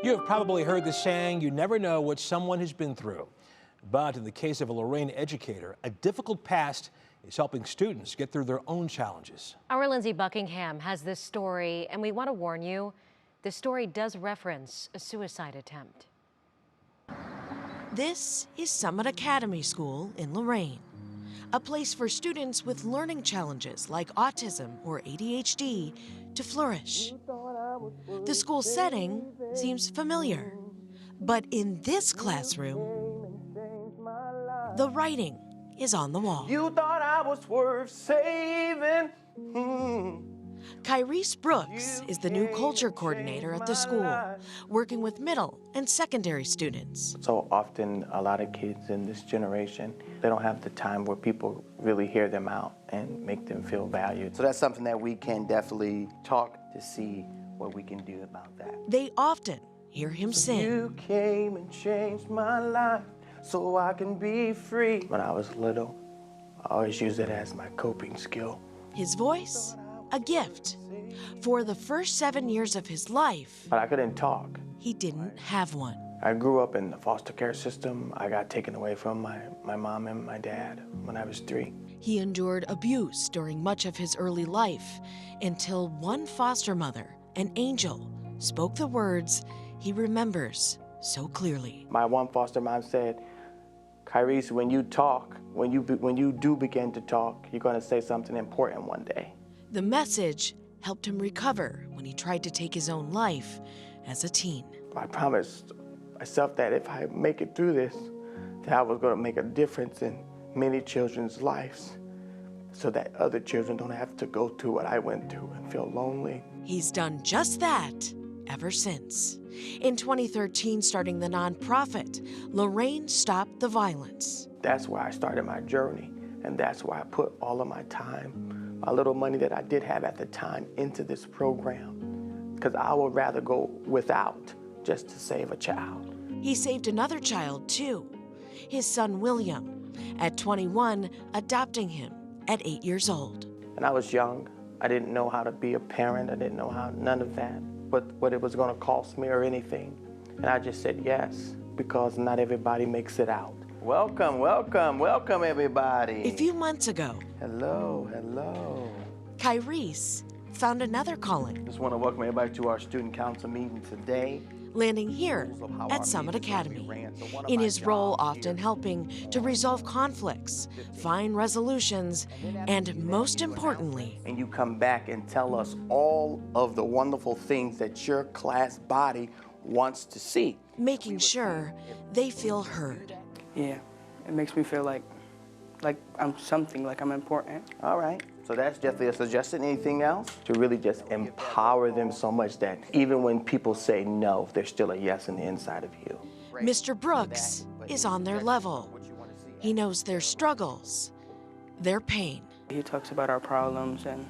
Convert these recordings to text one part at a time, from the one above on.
You have probably heard the saying, you never know what someone has been through. But in the case of a Lorain educator, a difficult past is helping students get through their own challenges. Our Lindsay Buckingham has this story, and we want to warn you, this story does reference a suicide attempt. This is Summit Academy School in Lorain, a place for students with learning challenges like autism or ADHD to flourish. The school setting seems familiar, but in this classroom, the writing is on the wall. You thought I was worth saving. Kyriece Brooks is the new culture coordinator at the school, working with middle and secondary students. So often, a lot of kids in this generation, they don't have the time where people really hear them out and make them feel valued. So that's something that we can definitely talk to see what we can do about that. They often hear him sing. You came and changed my life so I can be free. When I was little, I always used it as my coping skill. His voice, a gift. For the first 7 years of his life, But I couldn't talk. he didn't have one. I grew up in the foster care system. I got taken away from my mom and my dad when I was 3. He endured abuse during much of his early life until one foster mother, an angel, spoke the words he remembers so clearly. My one foster mom said, Kyriece, when you talk, when you do begin to talk, you're going to say something important one day. The message helped him recover when he tried to take his own life as a teen. I promised myself that if I make it through this, that I was going to make a difference in many children's lives so that other children don't have to go through what I went through and feel lonely. He's done just that ever since. In 2013, starting the nonprofit, Lorain Stop the Violence. That's where I started my journey, and that's where I put all of my time, my little money that I did have at the time, into this program, because I would rather go without just to save a child. He saved another child too, his son William, at 21, adopting him at 8 years old. And I was young. I didn't know how to be a parent. I didn't know how, none of that, but what it was going to cost me or anything. And I just said yes, because not everybody makes it out. Welcome, welcome, welcome everybody. A few months ago, Hello, hello. Kyriece found another calling, Just want to welcome everybody to our student council meeting today. landing here at Summit Academy, in his role often helping to resolve conflicts, find resolutions, and most importantly, And you come back and tell us all of the wonderful things that your class body wants to see. making sure they feel heard. Yeah, it makes me feel like I'm something, like I'm important. All right, so that's definitely a suggestion. Anything else? To really just empower them so much that even when people say no, there's still a yes in the inside of you. Mr. Brooks is on their level. He knows their struggles, their pain. He talks about our problems, and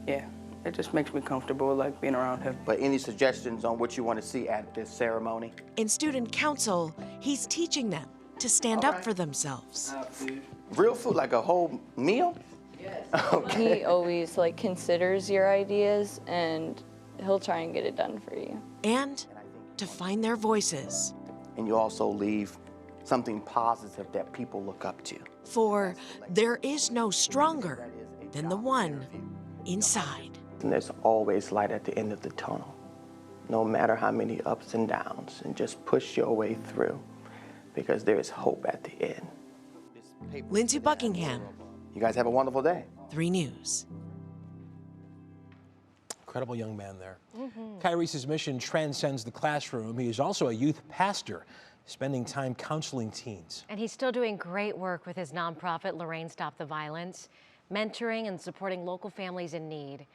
yeah, it just makes me comfortable, like being around him. But any suggestions on what you want to see at this ceremony? In student council, he's teaching them to stand up for themselves. Real food, like a whole meal? Yes. Okay. He always considers your ideas, and he'll try and get it done for you. And to find their voices. And you also leave something positive that people look up to. For there is no stronger than the one inside. And there's always light at the end of the tunnel, no matter how many ups and downs, and just push your way through, because there is hope at the end. Lindsay Buckingham, You guys have a wonderful day. 3 News. Incredible young man there. Kyriece's mission transcends the classroom. He is also a youth pastor, spending time counseling teens. And he's still doing great work with his nonprofit, Lorain Stop the Violence, mentoring and supporting local families in need.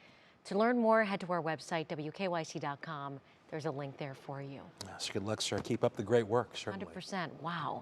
To learn more, head to our website, WKYC.com. There's a link there for you. So good luck, sir. Keep up the great work, certainly. 100%. Wow.